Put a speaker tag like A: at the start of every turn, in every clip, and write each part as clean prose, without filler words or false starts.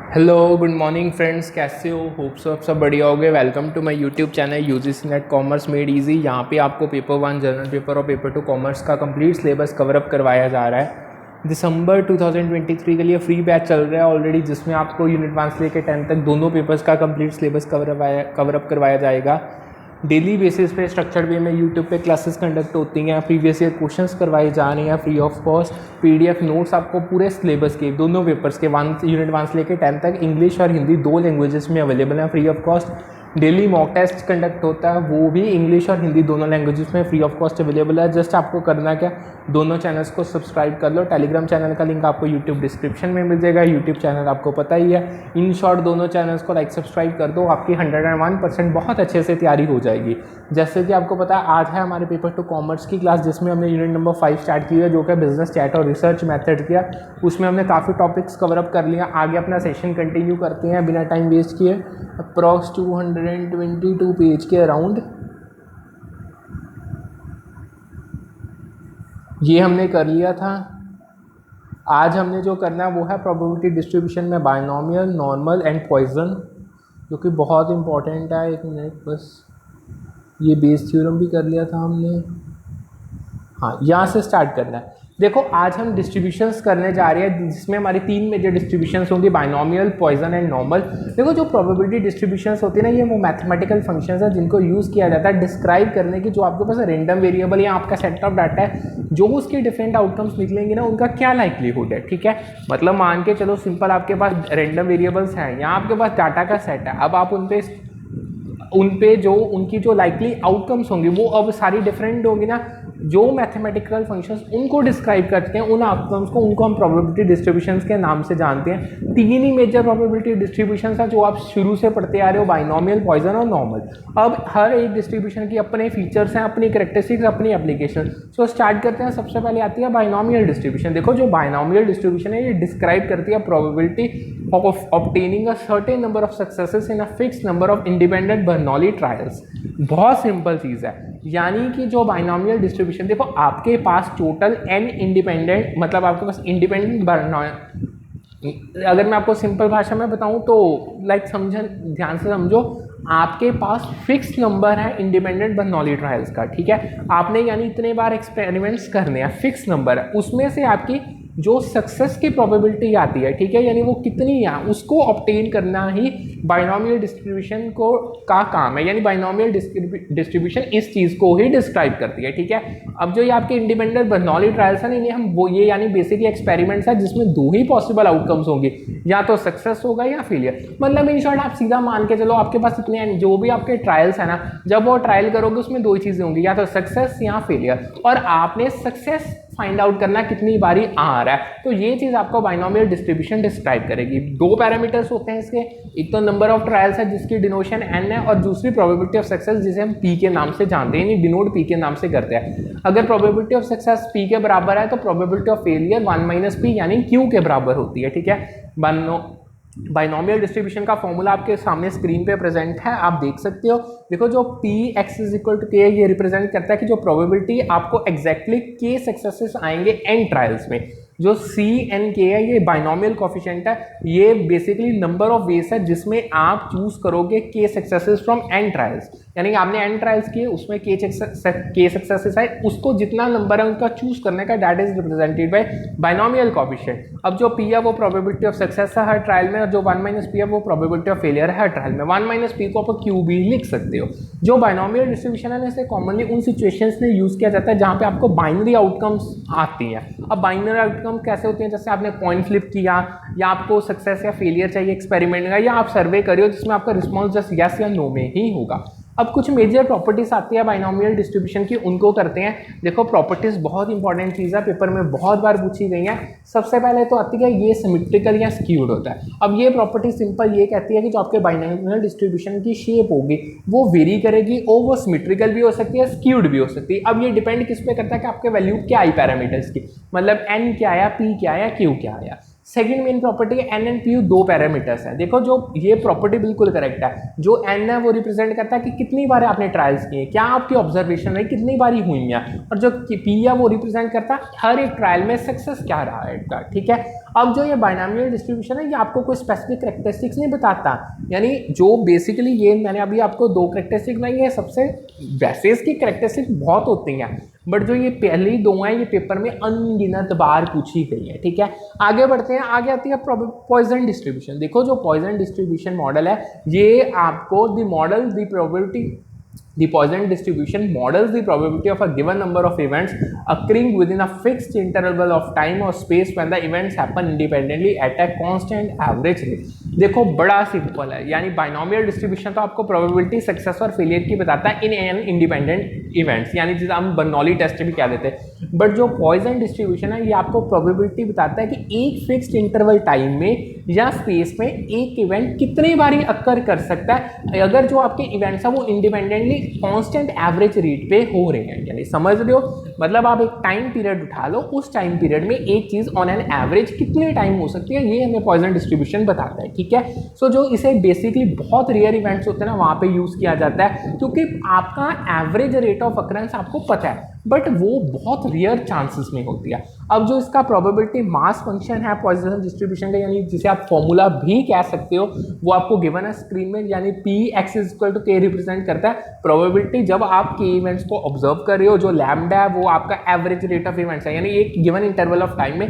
A: Hello good morning friends, कैसे हो? Hope सब बढ़िया हो गए। Welcome to my YouTube channel UGC NET commerce made easy. यहाँ पे आपको पेपर 1 जनरल पेपर और पेपर 2 कॉमर्स का कंप्लीट सिलेबस कवर अप करवाया जा रहा है। दिसंबर 2023 के लिए फ्री बैच चल रहा है ऑलरेडी, जिसमें आपको यूनिट 1 से लेकर 10 तक दोनों पेपर्स का कंप्लीट सिलेबस कवर अप करवाया जाएगा। डेली बेसिस पे स्ट्रक्चर्ड वे में यूट्यूब पे क्लासेस कंडक्ट होती हैं, प्रीवियस ईयर क्वेश्चंस करवाए जा रहे हैं free of cost. PDF notes आपको पूरे सिलेबस के दोनों पेपर्स के यूनिट 1 से लेकर 10 तक इंग्लिश और हिंदी दो लैंग्वेजेस में अवेलेबल हैं free of cost. Daily mock test conduct होता है, वो भी इंग्लिश और हिंदी दोनों लैंग्वेजेस में फ्री ऑफ कॉस्ट अवेलेबल है। जस्ट आपको करना क्या, दोनों चैनल्स को सब्सक्राइब कर लो। टेलीग्राम चैनल का लिंक आपको यूट्यूब डिस्क्रिप्शन में मिल जाएगा। यूट्यूब चैनल आपको पता ही है। इन शॉर्ट दोनों चैनल्स को लाइक सब्सक्राइब कर दो, आपकी 101% बहुत अच्छे से तैयारी हो जाएगी। जैसे कि आपको पता है, आज है हमारे पेपर 2 कॉमर्स की क्लास, जिसमें हमने यूनिट नंबर 5 स्टार्ट की है, जो कि बिजनेस चैट और रिसर्च मेथड किया। उसमें हमने काफ़ी टॉपिक्स कवर अप कर लिया। आगे अपना सेशन कंटिन्यू करते हैं बिना टाइम वेस्ट किए। अप्रॉक्स 222 पेज के अराउंड ये हमने कर लिया था। आज हमने जो करना है वो है प्रोबेबिलिटी डिस्ट्रीब्यूशन में बायनॉमियल, नॉर्मल एंड पॉइजन, जो कि बहुत इंपॉर्टेंट है। एक मिनट बस, ये बेस थ्योरम भी कर लिया था हमने। हाँ, यहाँ से स्टार्ट करना है। देखो, आज हम डिस्ट्रीब्यूशंस करने जा रहे हैं, जिसमें हमारी 3 मेजर डिस्ट्रीब्यूशंस होंगी, बायनॉमियल, पॉइजन एंड नॉर्मल। देखो, जो प्रोबेबिलिटी डिस्ट्रीब्यूशंस होती है ना, ये वो मैथमेटिकल फंक्शंस है जिनको यूज़ किया जाता है डिस्क्राइब करने की, जो आपके पास रैंडम वेरिएबल या आपका सेट ऑफ डाटा है, जो उसके डिफरेंट आउटकम्स निकलेंगे ना, उनका क्या लाइक्लीहुड है। ठीक है, मतलब मान के चलो सिंपल, आपके पास रैंडम वेरिएबल्स हैं, यहाँ आपके पास डाटा का सेट है। अब आप उन पे जो उनकी जो लाइकली आउटकम्स होंगी वो अब सारी डिफरेंट होंगी ना। जो मैथमेटिकल फंक्शंस उनको डिस्क्राइब करते हैं, उन आउटकम्स को, उनको हम प्रोबेबिलिटी डिस्ट्रीब्यूशंस के नाम से जानते हैं। 3 ही मेजर प्रोबेबिलिटी डिस्ट्रीब्यूशंस हैं जो आप शुरू से पढ़ते आ रहे हो, बाइनॉमियल, पॉइजन और नॉर्मल। अब हर एक डिस्ट्रीब्यूशन की अपने फीचर्स हैं, अपनी कैरेक्टरिस्टिक्स, अपनी एप्लीकेशन। सो स्टार्ट करते हैं। सबसे पहले आती है बाइनॉमियल डिस्ट्रीब्यूशन। देखो, जो बाइनॉमियल डिस्ट्रीब्यूशन है, ये डिस्क्राइब करती है probability of obtaining a certain number of successes in a fixed number of independent Bernoulli trials। बहुत सिंपल चीज़ है। यानी कि जो बाइनॉमियल डिस्ट्रीब्यूशन, देखो आपके पास टोटल n इंडिपेंडेंट, मतलब आपके पास इंडिपेंडेंट बर्नौली, अगर मैं आपको सिंपल भाषा में बताऊं तो लाइक समझन, ध्यान से समझो, आपके पास फिक्स नंबर है इंडिपेंडेंट बर्नौली ट्रायल्स का। ठीक है, आपने यानी इतने बार एक्सपेरिमेंट्स करने हैं, फिक्स नंबर है, उसमें से आपकी जो सक्सेस की प्रोबेबिलिटी आती है, ठीक है, यानी वो कितनी है, उसको ऑब्टेन करना ही बाइनॉमियल डिस्ट्रीब्यूशन को का काम है। यानी बाइनॉमियल डिस्ट्रीब्यूशन इस चीज़ को ही डिस्क्राइब करती है। ठीक है, अब जो ये आपके इंडिपेंडेंट बर्नौली ट्रायल्स हैं, इन्हें हम वो, ये यानी बेसिकली एक्सपेरिमेंट्स है जिसमें 2 ही पॉसिबल आउटकम्स होंगे, या तो सक्सेस होगा या फेलियर। मतलब इन शॉर्ट आप सीधा मान के चलो, आपके पास इतने जो भी आपके ट्रायल्स है ना, जब वो ट्रायल करोगे उसमें 2 ही चीज़ें होंगी, या तो सक्सेस या फेलियर। और आपने सक्सेस फाइंड आउट करना कितनी बारी आ रहा है, तो ये चीज़ आपको बाइनॉमियल डिस्ट्रीब्यूशन डिस्क्राइब करेगी। 2 पैरामीटर्स होते हैं इसके, एक तो नंबर ऑफ ट्रायल्स है जिसकी डिनोशन n है, और दूसरी प्रोबेबिलिटी ऑफ सक्सेस, जिसे हम p के नाम से जानते हैं, यानी डिनोट p के नाम से करते हैं। अगर प्रोबेबिलिटी ऑफ सक्सेस p के बराबर है तो प्रोबेबिलिटी ऑफ फेलियर 1 - p यानी q के बराबर होती है। ठीक है, बाइनॉमियल डिस्ट्रीब्यूशन का फॉर्मूला आपके सामने स्क्रीन पे प्रेजेंट है, आप देख सकते हो। देखो, जो Px = k, ये रिप्रेजेंट करता है कि जो प्रोबेबिलिटी आपको एग्जैक्टली k सक्सेसेस आएंगे n ट्रायल्स में। जो CNK है, ये बाइनॉमियल कोफिशिएंट है, ये बेसिकली नंबर ऑफ वेज है जिसमें आप चूज करोगे k successes from n trials. यानी कि आपने n ट्रायल्स किए, उसमें k सक्सेसेस आए, उसको जितना नंबर है उनका चूज करने का, that is represented by binomial coefficient. अब जो p है वो प्रोबेबिलिटी ऑफ सक्सेस है हर ट्रायल में, और जो 1 - p है वो प्रोबेबिलिटी ऑफ फेलियर है हर ट्रायल में। 1 - p को आप q भी लिख सकते हो। जो बाइनॉमियल डिस्ट्रीब्यूशन है ना, इसे कॉमनली उन सिचुएशंस में यूज किया जाता है जहाँ पे आपको बाइनरी आउटकम्स आती हैं। अब बाइनरी आउटकम कैसे होते हैं, जैसे आपने कॉइन फ्लिप किया, या आपको सक्सेस या फेलियर चाहिए एक्सपेरिमेंट का, या आप सर्वे करियो जिसमें आपका रिस्पॉन्स जस्ट यस या नो में ही होगा। अब कुछ मेजर प्रॉपर्टीज आती है बाइनॉमियल डिस्ट्रीब्यूशन की, उनको करते हैं। देखो, प्रॉपर्टीज बहुत इंपॉर्टेंट चीज़ है, पेपर में बहुत बार पूछी गई है। सबसे पहले तो आती है ये सिमेट्रिकल या स्क्यूड होता है। अब ये प्रॉपर्टी सिंपल ये कहती है कि जो आपके बाइनॉमियल डिस्ट्रीब्यूशन की शेप होगी वो वेरी करेगी, और वो सिमेट्रिकल भी हो सकती है, स्क्यूड भी हो सकती है। अब ये डिपेंड किस पे करता है कि आपके वैल्यू क्या आई पैरामीटर्स की, मतलब n क्या आया, p क्या आया, q क्या आया। सेकंड मेन प्रॉपर्टी है एन एंड पी यू दो पैरामीटर्स हैं। देखो जो ये प्रॉपर्टी बिल्कुल करेक्ट है, जो एन है वो रिप्रेजेंट करता है कि कितनी बार आपने ट्रायल्स किए, क्या आपकी ऑब्जर्वेशन रही, कितनी बारी हुई हैं, और जो पी है वो रिप्रेजेंट करता है हर एक ट्रायल में सक्सेस क्या रहा है इसका, ठीक है। अब जो ये बाइनोमियल डिस्ट्रीब्यूशन है ये आपको कोई स्पेसिफिक कैरेक्टरिस्टिक्स नहीं बताता, यानी जो बेसिकली ये मैंने अभी आपको दो कैरेक्टरिस्टिक बनाई है, सबसे वैसे इसकी कैरेक्टरिस्टिक बहुत होती हैं, बट जो ये पहली दो हैं ये पेपर में अनगिनत बार पूछी गई है, ठीक है। आगे बढ़ते हैं, आगे आती है पॉइजन डिस्ट्रीब्यूशन। देखो जो पॉइजन डिस्ट्रीब्यूशन मॉडल है ये आपको the model the probability The Poisson distribution models the probability of a given number of events occurring within a fixed interval of time or space when the events happen independently at a constant average rate। देखो बड़ा simple है, यानी binomial distribution तो आपको probability success और failure की बताता है इन एन इंडिपेंडेंट इवेंट्स, यानी जिसे हम बर्नौली टेस्ट भी कह देते हैं। बट जो पॉइजन डिस्ट्रीब्यूशन है ये आपको प्रोबेबिलिटी बताता है कि एक फिक्स्ड इंटरवल टाइम में या स्पेस में एक इवेंट कितनी बारी अक्कर कर सकता है अगर जो आपके इवेंट्स है वो इंडिपेंडेंटली कांस्टेंट एवरेज रेट पे हो रहे हैं। यानी समझ रहे हो, मतलब आप एक टाइम पीरियड उठा लो, उस टाइम पीरियड में एक चीज ऑन एन एवरेज कितने टाइम हो सकती है, ये हमें पॉइजन डिस्ट्रीब्यूशन बताता है, ठीक है। सो जो इसे बेसिकली बहुत रेयर इवेंट्स होते हैं ना वहाँ पे यूज किया जाता है, क्योंकि आपका एवरेज रेट ऑफ अकरेंस आपको पता है बट वो बहुत रेयर चांसेस में होती है। अब जो इसका प्रोबेबिलिटी मास फंक्शन है पॉइजन डिस्ट्रीब्यूशन का, यानी जिसे आप फॉर्मूला भी कह सकते हो, वो आपको गिवन है स्क्रीन में, यानी P X is equal to K represent करता है प्रोबेबिलिटी जब आप के इवेंट्स को ऑब्जर्व कर रहे हो, जो लैम्डा है वो आपका एवरेज रेट ऑफ इवेंट्स है, यानी एक गिवन इंटरवल ऑफ टाइम में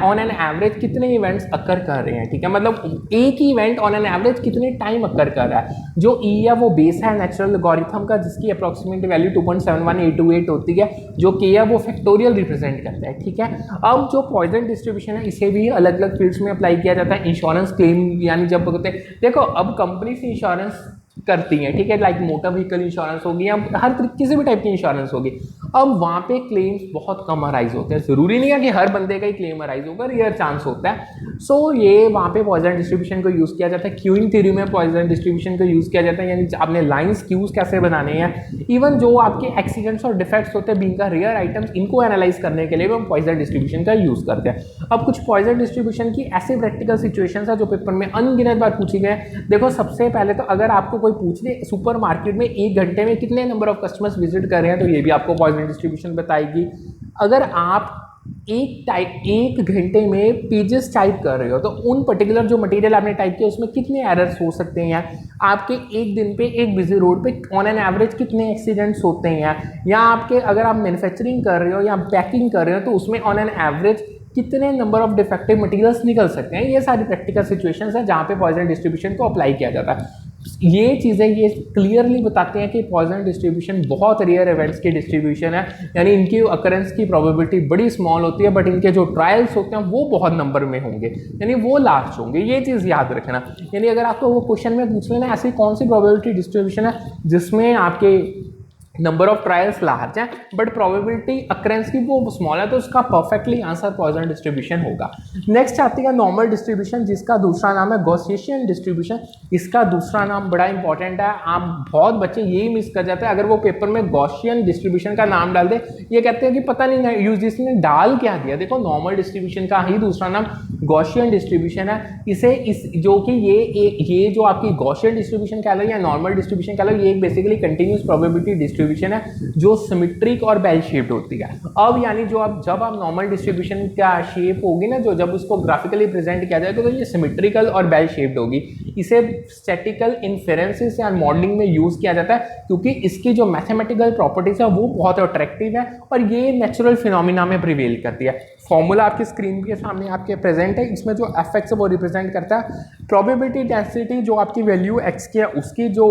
A: ऑन एन एवरेज कितने इवेंट्स अकर कर रहे हैं, ठीक है। मतलब एक ही इवेंट ऑन एन एवरेज कितने टाइम अकर कर रहा है। जो ई है वो बेस है नेचुरल लॉगरिथम का, जिसकी अप्रोक्सीमेट वैल्यू 2.71828 होती है, जो के है वो फैक्टोरियल रिप्रेजेंट करता है, ठीक है। अब जो पॉइजन डिस्ट्रीब्यूशन है इसे भी अलग अलग फील्ड्स में अप्लाई किया जाता है। इंश्योरेंस क्लेम, यानी जब होते हैं, देखो अब कंपनी से इंश्योरेंस करती हैं, ठीक है, लाइक मोटर व्हीकल इंश्योरेंस होगी या हर किसी भी टाइप की इंश्योरेंस होगी, अब वहाँ पे क्लेम्स बहुत कम अराइज होते हैं, ज़रूरी नहीं है कि हर बंदे का ही क्लेम अराइज होगा, रेयर चांस होता है। सो ये वहाँ पे पॉइजन डिस्ट्रीब्यूशन को यूज़ किया जाता है। क्यूइंग थ्योरी में पॉइजन डिस्ट्रीब्यूशन को यूज़ किया जाता है, यानी आपने लाइन्स क्यूज कैसे बनाने हैं, इवन जो आपके एक्सीडेंट्स और डिफेक्ट्स होते हैं बीइंग का रेयर आइटम्स, इनको एनालाइज करने के लिए भी हम पॉइजन डिस्ट्रीब्यूशन का यूज़ करते हैं। अब कुछ पॉइजन डिस्ट्रीब्यूशन की ऐसे प्रैक्टिकल सिचुएशंस है जो पेपर में अनगिनत बार पूछी गए। देखो सबसे पहले तो अगर आपको कोई पूछ ले सुपर मार्केट में एक घंटे में कितने नंबर ऑफ कस्टमर्स विजिट कर रहे हैं, तो ये भी आपको पॉइजन डिस्ट्रीब्यूशन बताएगी। अगर आप एक घंटे में पेजेस टाइप कर रहे हो तो उन पर्टिकुलर जो मटेरियल आपने टाइप किया उसमें कितने एरर्स हो सकते हैं, आपके एक दिन पे एक बिजी रोड पे ऑन एन एवरेज कितने एक्सीडेंट्स होते हैं, या आपके अगर आप मैन्युफैक्चरिंग कर रहे हो या पैकिंग कर रहे हो तो उसमें ऑन एन एवरेज कितने नंबर ऑफ डिफेक्टिव मटेरियल्स निकल सकते हैं। ये सारी प्रैक्टिकल सिचुएशंस हैं जहाँ पे पॉइजन डिस्ट्रीब्यूशन को अप्लाई किया जाता है। ये चीज़ें ये क्लियरली बताते हैं कि पॉइजन डिस्ट्रीब्यूशन बहुत रेयर इवेंट्स की डिस्ट्रीब्यूशन है, यानी इनकी अकरेंस की प्रोबेबिलिटी बड़ी स्मॉल होती है, बट इनके जो ट्रायल्स होते हैं वो बहुत नंबर में होंगे, यानी वो लार्ज होंगे। ये चीज़ याद रखना, यानी अगर आपको वो क्वेश्चन में पूछ लेना ऐसी कौन सी प्रोबेबिलिटी डिस्ट्रीब्यूशन है जिसमें आपके नंबर ऑफ ट्रायल्स लार्ज हैं बट प्रोबेबिलिटी अकरेंस की वो स्मॉल है, तो उसका परफेक्टली आंसर पॉइजन डिस्ट्रीब्यूशन होगा। नेक्स्ट आती है नॉर्मल डिस्ट्रीब्यूशन, जिसका दूसरा नाम है गॉसियन डिस्ट्रीब्यूशन। इसका दूसरा नाम बड़ा इंपॉर्टेंट है, आप बहुत बच्चे यही मिस कर जाते हैं, अगर वो पेपर में गॉसियन डिस्ट्रीब्यूशन का नाम डाल दे ये कहते हैं कि पता नहीं यूजीसी ने डाल क्या दिया। देखो नॉर्मल डिस्ट्रीब्यूशन का ही दूसरा नाम गॉसियन डिस्ट्रीब्यूशन है। इसे जो कि ये जो आपकी गॉसियन डिस्ट्रीब्यूशन कह लो या नॉर्मल डिस्ट्रीब्यूशन कह लो, ये एक बेसिकली कंटिन्यूस प्रोबेबिलिटी डिस्ट्रीब्यूशन है जो सिमेट्रिक और बेल शेप्ड होती है। अब यानी जब आप नॉर्मल डिस्ट्रीब्यूशन का शेप होगी ना, जो जब उसको ग्राफिकली प्रेजेंट किया जाएगा तो ये सिमेट्रिकल और बेल शेप्ड होगी। इसे स्टैटिकल इन्फेरेंसेस या मॉडलिंग में यूज किया जाता है क्योंकि इसकी जो मैथमेटिकल प्रॉपर्टीज है वो बहुत अट्रैक्टिव है और ये नेचुरल फिनोमिना में प्रिवेल करती है। फॉर्मूला आपकी स्क्रीन के सामने आपके प्रेजेंट है, इसमें जो एफ एक्स वो रिप्रेजेंट करता है प्रोबेबिलिटी डेंसिटी, जो आपकी वैल्यू एक्स की है उसकी जो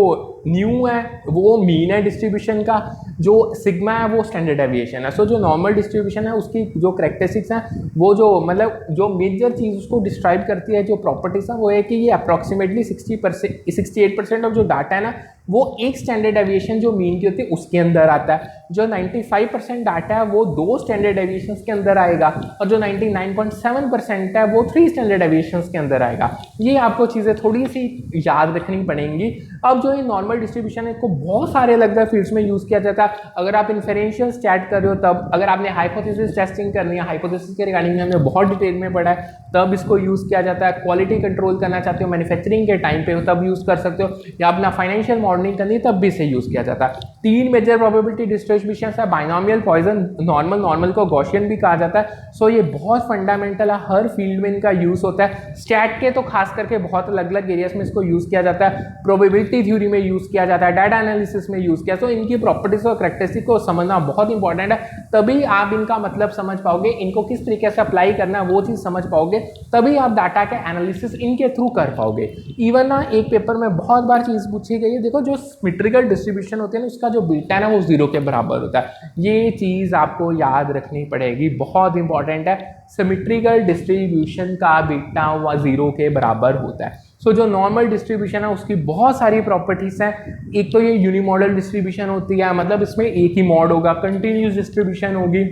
A: न्यू है वो मीन है डिस्ट्रीब्यूशन का, जो सिग्मा है वो स्टैंडर्ड डेविएशन है। सो जो नॉर्मल डिस्ट्रीब्यूशन है उसकी जो करैक्टरिस्टिक्स हैं वो जो मतलब जो मेजर चीज़ उसको डिस्क्राइब करती है, जो प्रॉपर्टीज है वो है कि ये अप्रॉक्सीमेटली 68% ऑफ जो डाटा है ना वो एक स्टैंडर्ड डेविएशन जो मीन की होती है उसके अंदर आता है। जो 95% डाटा है वो 2 स्टैंडर्ड डेविएशंस के अंदर आएगा, और जो 99.7% है वो 3 स्टैंडर्ड डेविएशंस के अंदर आएगा। ये आपको चीज़ें थोड़ी सी याद रखनी पड़ेंगी। अब जो ये नॉर्मल डिस्ट्रीब्यूशन है, इसको बहुत सारे अलग अलग फील्ड्स में यूज़ किया जाता है। अगर आप इन्फेरेंशियल स्टैट कर रहे हो तब, अगर आपने हाइपोथेसिस टेस्टिंग करनी है, हाइपोथेसिस के रिगार्डिंग में हमने बहुत डिटेल में पढ़ा है, तब इसको यूज़ किया जाता है। क्वालिटी कंट्रोल करना चाहते हो मैन्युफैक्चरिंग के टाइम पे हो तब यूज़ कर सकते हो, या अपना फाइनेंशियल मॉडलिंग करनी है तब भी इसे यूज़ किया जाता है। 3 मेजर प्रोबेबिलिटी डिस्ट्रीब्यूशन है, बाइनोमियल, पॉइजन, नॉर्मल, नॉर्मल को गॉसियन भी कहा जाता है। सो ये बहुत फंडामेंटल है, हर फील्ड में इनका यूज़ होता है। स्टैट के तो खास करके बहुत अलग अलग एरियाज में इसको यूज़ किया जाता है, प्रोबेबिलिटी थ्योरी में यूज़ किया जाता है, डाटा एनालिसिस में यूज़ किया। सो इनकी प्रॉपर्टीज और करैक्टरिस्टिक को समझना बहुत इंपॉर्टेंट है, तभी आप इनका मतलब समझ पाओगे, इनको किस तरीके से अप्लाई करना है वो चीज़ समझ पाओगे, तभी आप डाटा के एनालिसिस इनके थ्रू कर पाओगे। इवन ना एक पेपर में बहुत बार चीज़ पूछी गई है, देखो जो सिमेट्रिकल डिस्ट्रीब्यूशन होते हैं ना, उसका जो बीटा है ना वो 0 के बराबर होता है। ये चीज़ आपको याद रखनी पड़ेगी, बहुत इंपॉर्टेंट है। सिमेट्रिकल डिस्ट्रीब्यूशन का बीटा 0 के बराबर होता है। सो जो नॉर्मल डिस्ट्रीब्यूशन है उसकी बहुत सारी प्रॉपर्टीज हैं। एक तो ये यूनिमॉडल डिस्ट्रीब्यूशन होती है, मतलब इसमें एक ही मॉड होगा। कंटिन्यूस डिस्ट्रीब्यूशन होगी,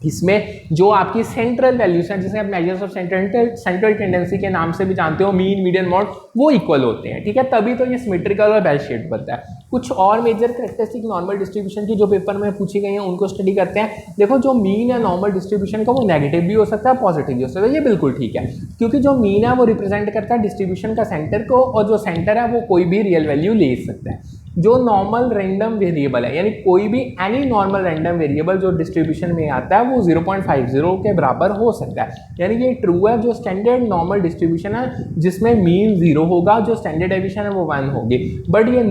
A: इसमें जो आपकी सेंट्रल वैल्यूज हैं, जिसे आप मेजर्स ऑफ सेंट्रल टेंडेंसी के नाम से भी जानते हो, मीन, मीडियन, मॉड, वो इक्वल होते हैं, ठीक है, तभी तो ये सिमेट्रिकल और बेल शेप्ड बनता है। कुछ और मेजर कैरेक्टरिस्टिक नॉर्मल डिस्ट्रीब्यूशन की जो पेपर में पूछी गई हैं उनको स्टडी करते हैं। देखो जो मीन है नॉर्मल डिस्ट्रीब्यूशन का, वो नेगेटिव भी हो सकता है, पॉजिटिव भी हो सकता है, ये बिल्कुल ठीक है, क्योंकि जो मीन है वो रिप्रेजेंट करता है डिस्ट्रीब्यूशन का सेंटर को, और जो सेंटर है वो कोई भी रियल वैल्यू ले सकता है। जो नॉर्मल रैंडम वेरिएबल है, यानी कोई भी एनी नॉर्मल रैंडम वेरिएबल जो डिस्ट्रीब्यूशन में आता है वो 0.50 के बराबर हो सकता है, यानी ये ट्रू है। जो स्टैंडर्ड नॉर्मल डिस्ट्रीब्यूशन है जिसमें मीन 0 होगा, जो स्टैंडर्ड डेविएशन है वो 1 होगी। बट ये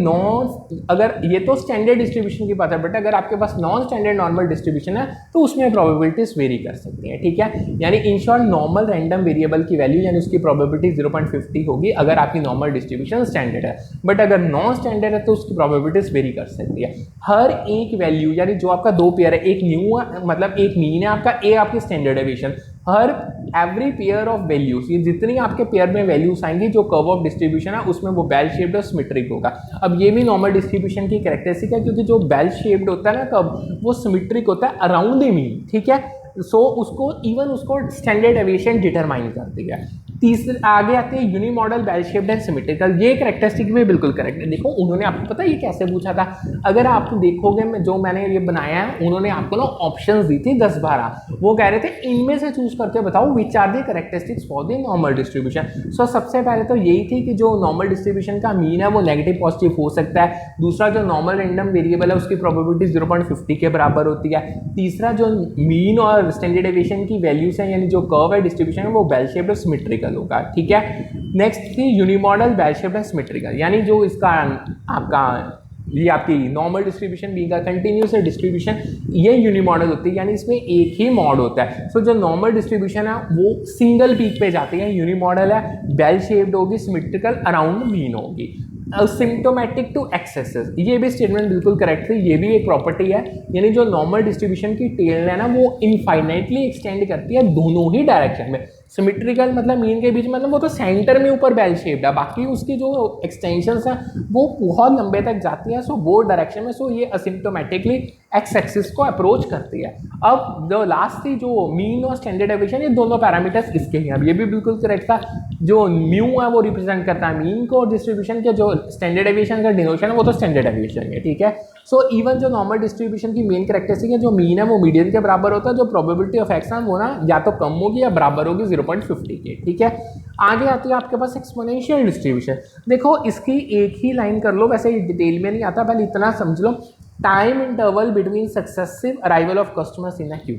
A: अगर ये तो स्टैंडर्ड डिस्ट्रीब्यूशन की बात है, बट अगर आपके पास नॉन स्टैंडर्ड नॉर्मल डिस्ट्रीब्यूशन है तो उसमें प्रोबेबिलिटीज वेरी कर सकती हैं, ठीक है। यानी in short normal random variable की वैल्यू यानी उसकी प्रोबेबिलिटी 0.50 होगी अगर आपकी नॉर्मल डिस्ट्रीब्यूशन स्टैंडर्ड है, बट अगर नॉन स्टैंडर्ड है तो उसकी प्रोबेबिलिटीज वेरी कर सकती है। हर एक वैल्यू, यानी जो आपका 2 पेयर है, एक न्यू है मतलब एक मीन है आपका, एक आपकी standard deviation, her every pair of values, ये जितनी आपके पेयर में वैल्यूज आएंगी, जो कर्व ऑफ डिस्ट्रीब्यूशन है उसमें वो बेल शेप्ड और सिमेट्रिक होगा। अब ये भी नॉर्मल डिस्ट्रीब्यूशन की कैरेक्टरिस्टिक है, क्योंकि जो बेल शेप्ड होता है ना कर्व, वो सिमेट्रिक होता है अराउंड द मीन, ठीक है। सो उसको स्टैंडर्ड डेविएशन डिटरमाइन करती है। तीसरे आगे आते हैं यूनिमॉडल, बेल शेप्ड एंड सिमेट्रिकल। ये कैरेक्टरिस्टिक भी बिल्कुल करेक्ट है। देखो उन्होंने आपको पता है ये कैसे पूछा था, अगर आप देखोगे जो मैंने ये बनाया है, उन्होंने आपको ना ऑप्शंस दी थी 10-12, वो कह रहे थे इनमें से चूज करके बताओ which are the characteristics for the normal distribution. So सबसे पहले तो यही थी कि जो नॉर्मल डिस्ट्रीब्यूशन का मीन है वो नेगेटिव पॉजिटिव हो सकता है। दूसरा जो नॉर्मल रैंडम वेरिएबल है उसकी प्रोबेबिलिटी 0.50 के बराबर होती है। तीसरा जो मीन और स्टैंडर्ड डेविएशन की वैल्यूज है, यानी जो कर्व है डिस्ट्रीब्यूशन है वो बेल शेप्ड और सिमेट्रिकल होगा, ठीक है। नेक्स्ट थी यूनिमॉडल, बेल शेप्ड एंड सिमेट्रिकल, यानी जो इसका आपका ये आपकी नॉर्मल डिस्ट्रीब्यूशन बी का कंटिन्यूस डिस्ट्रीब्यूशन, ये यूनिमॉडल होती है, यानी इसमें एक ही मॉड होता है। सो जो नॉर्मल डिस्ट्रीब्यूशन है वो सिंगल पीक पे जाती है, यूनिमॉडल है, बेल शेप्ड होगी, सिमेट्रिकल अराउंड मीन होगी। सिम्टोमेटिक टू एक्सेसेस, ये भी स्टेटमेंट बिल्कुल करेक्ट है, ये भी एक प्रॉपर्टी है, यानी जो नॉर्मल डिस्ट्रीब्यूशन की टेल है ना वो इनफाइनाइटली एक्सटेंड करती है दोनों ही डायरेक्शन में। सिमेट्रिकल मतलब मीन के बीच, मतलब वो तो सेंटर में ऊपर बेल शेप्ड है, बाकी उसकी जो एक्सटेंशंस हैं वो बहुत लंबे तक जाती है, सो वो डायरेक्शन में, सो ये असिम्टोमेटिकली एक्स एक्सिस को अप्रोच करती है। अब जो लास्ट थी जो मीन और स्टैंडर्ड डेविएशन, ये दोनों पैरामीटर्स इसके हैं, अब ये भी बिल्कुल करेक्ट था। जो म्यू है वो रिप्रेजेंट करता है मीन को, और डिस्ट्रीब्यूशन के जो स्टैंडर्ड डेविएशन का डिनोशन है वो तो स्टैंडर्ड डेविएशन है, ठीक है। सो इवन जो नॉर्मल डिस्ट्रीब्यूशन की मेन कैरेक्टरिस्टिक है, जो मीन है वो मीडियन के बराबर होता है, जो प्रोबेबिलिटी ऑफ एक्स वो ना या तो कम होगी या बराबर होगी 0.50 के, ठीक है। आगे आती है आपके पास एक्सपोनेंशियल डिस्ट्रीब्यूशन। देखो इसकी एक ही लाइन कर लो, वैसे डिटेल में नहीं आता, पहले इतना समझ लो, time interval between successive arrival of customers in a queue.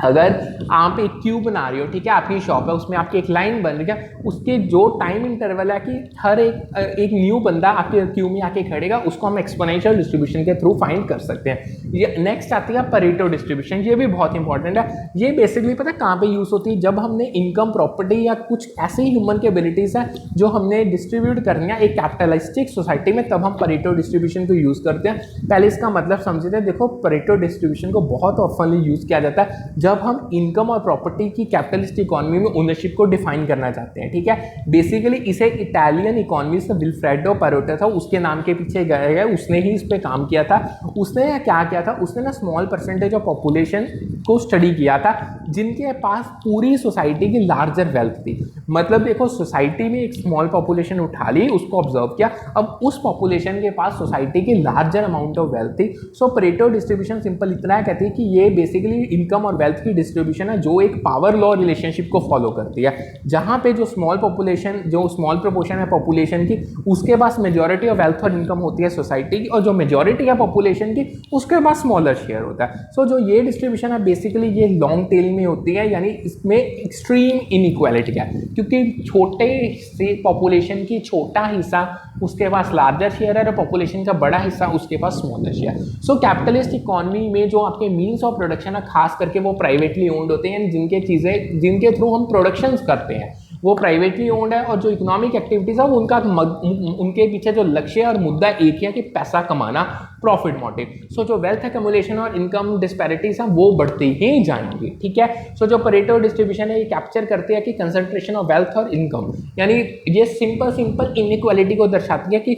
A: अगर आप एक क्यू बना रहे हो, ठीक है, आपकी शॉप है, उसमें आपकी एक लाइन बन रही है, उसके जो टाइम इंटरवल है कि हर एक न्यू बंदा आपके क्यू में आके खड़ेगा, उसको हम एक्सपोनेंशियल डिस्ट्रीब्यूशन के थ्रू फाइंड कर सकते हैं। ये नेक्स्ट आती है परेटो डिस्ट्रीब्यूशन, ये भी बहुत इंपॉर्टेंट है। ये बेसिकली पता है कहाँ पे यूज़ होती है, जब हमने इनकम, प्रॉपर्टी या कुछ ऐसी ह्यूमन के एबिलिटीज़ हैं जो हमने डिस्ट्रीब्यूट करनी है एक कैपिटलिस्टिक सोसाइटी में, तब हम परेटो डिस्ट्रीब्यूशन को यूज़ करते हैं। पहले इसका मतलब समझते हैं। देखो परेटो डिस्ट्रीब्यूशन को बहुत ऑफनली यूज़ किया जाता है जब हम इनकम और प्रॉपर्टी की कैपिटलिस्ट इकोनॉमी में ओनरशिप को डिफाइन करना चाहते हैं, ठीक है। बेसिकली इसे इटालियन इकोनॉमिस्ट विल्फ्रेडो पैरेटो था, उसके नाम के पीछे गए गए, उसने ही इस पे काम किया था। उसने क्या किया था, उसने ना स्मॉल परसेंटेज ऑफ पॉपुलेशन को स्टडी किया था जिनके पास पूरी सोसाइटी की लार्जर वेल्थ थी। मतलब देखो, सोसाइटी में एक स्मॉल पॉपुलेशन उठा ली, उसको ऑब्जर्व किया, अब उस पॉपुलेशन के पास सोसाइटी की लार्जर अमाउंट ऑफ वेल्थ थी। सो परेटो डिस्ट्रीब्यूशन सिंपल इतना है, कहती है कि ये बेसिकली इनकम और वेल्थ की डिस्ट्रीब्यूशन है जो एक पावर लॉ रिलेशनशिप को फॉलो करती है, जहां पे जो स्मॉल पॉपुलेशन, जो स्मॉल प्रोपोर्शन है पॉपुलेशन की, उसके पास मेजॉरिटी ऑफ वेल्थ और इनकम होती है सोसाइटी की, और जो मेजॉरिटी है पॉपुलेशन की उसके पास स्मॉलर शेयर होता है। सो जो ये डिस्ट्रीब्यूशन है बेसिकली ये लॉन्ग टेल में होती है, यानी इसमें एक्सट्रीम इनइक्वालिटी है, क्योंकि छोटे से पॉपुलेशन की छोटा हिस्सा उसके पास लार्जर शेयर है और पॉपुलेशन का बड़ा हिस्सा उसके पास स्मॉलर शेयर। सो कैपिटलिस्ट इकोनॉमी में जो आपके मीन्स ऑफ प्रोडक्शन है खास करके वो प्राइवेटली ओन्ड होते हैं, जिनके चीज़ें जिनके थ्रू हम प्रोडक्शन करते हैं वो प्राइवेटली ओन्ड है, और जो इकोनॉमिक एक्टिविटीज़ है उनका उनके पीछे जो लक्ष्य और मुद्दा एक है कि पैसा कमाना, प्रॉफिट मोटिव। सो जो वेल्थ एक्युमुलेशन और इनकम डिस्पैरिटीज हैं वो बढ़ती ही जाएंगी, ठीक है। सो जो परेटो डिस्ट्रीब्यूशन है ये कैप्चर करती है कि कंसंट्रेशन ऑफ वेल्थ और इनकम, यानी ये सिंपल इनइक्वालिटी को दर्शाती है कि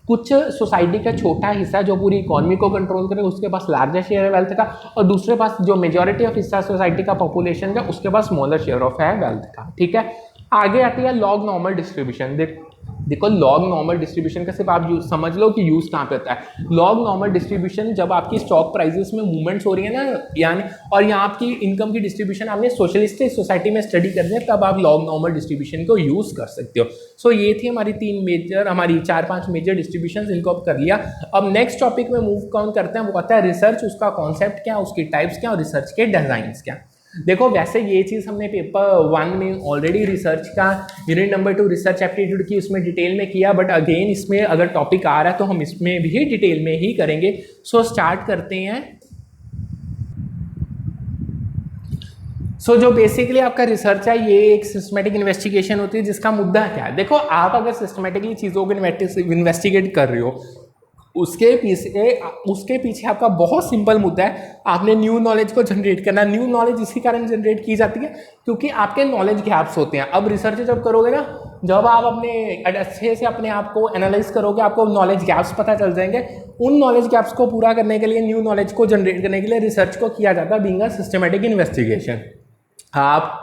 A: कुछ सोसाइटी का छोटा हिस्सा जो पूरी इकोनॉमी को कंट्रोल करे उसके पास लार्जर शेयर है वेल्थ का, और दूसरे पास जो मेजॉरिटी ऑफ हिस्सा सोसाइटी का पॉपुलेशन का उसके पास स्मॉलर शेयर ऑफ है वेल्थ का, ठीक है। आगे आती है लॉग नॉर्मल डिस्ट्रीब्यूशन। देखो लॉग नॉर्मल डिस्ट्रीब्यूशन का सिर्फ आप समझ लो कि यूज कहाँ पे होता है। लॉग नॉर्मल डिस्ट्रीब्यूशन जब आपकी स्टॉक प्राइसेस में मूवमेंट्स हो रही है ना, यानी और यहाँ आपकी इनकम की डिस्ट्रीब्यूशन आपने सोशलिस्टिक सोसाइटी में स्टडी करनी है, तब आप लॉग नॉर्मल डिस्ट्रीब्यूशन को यूज कर सकते हो। सो ये थी हमारी 4-5 मेजर डिस्ट्रीब्यूशन, इनको अब कर लिया। अब नेक्स्ट टॉपिक में मूव काउन करते हैं, वो आता है रिसर्च, उसका कॉन्सेप्ट क्या, उसकी टाइप्स क्या और रिसर्च के डिजाइन्स क्या। देखो वैसे ये चीज़ हमने पेपर 1 में ऑलरेडी रिसर्च का यूनिट नंबर 2 रिसर्च एप्टीट्यूड की उसमें डिटेल में किया, बट अगेन इसमें अगर टॉपिक आ रहा है तो हम इसमें भी डिटेल में ही करेंगे। सो स्टार्ट करते हैं। सो जो बेसिकली आपका रिसर्च है ये एक सिस्टमेटिक इन्वेस्टिगेशन होती है, जिसका मुद्दा क्या है। देखो आप अगर सिस्टमेटिकली चीज़ों को इन्वेस्टिगेट कर रहे हो, उसके पीछे आपका बहुत सिंपल मुद्दा है, आपने न्यू नॉलेज को जनरेट करना। न्यू नॉलेज इसी कारण जनरेट की जाती है क्योंकि आपके नॉलेज गैप्स होते हैं। अब रिसर्च जब करोगे ना, जब आप अपने अच्छे से अपने आप को एनालाइज करोगे, आपको नॉलेज गैप्स पता चल जाएंगे। उन नॉलेज गैप्स को पूरा करने के लिए, न्यू नॉलेज को जनरेट करने के लिए रिसर्च को किया जाता है बीइंग अ सिस्टमेटिक इन्वेस्टिगेशन। आप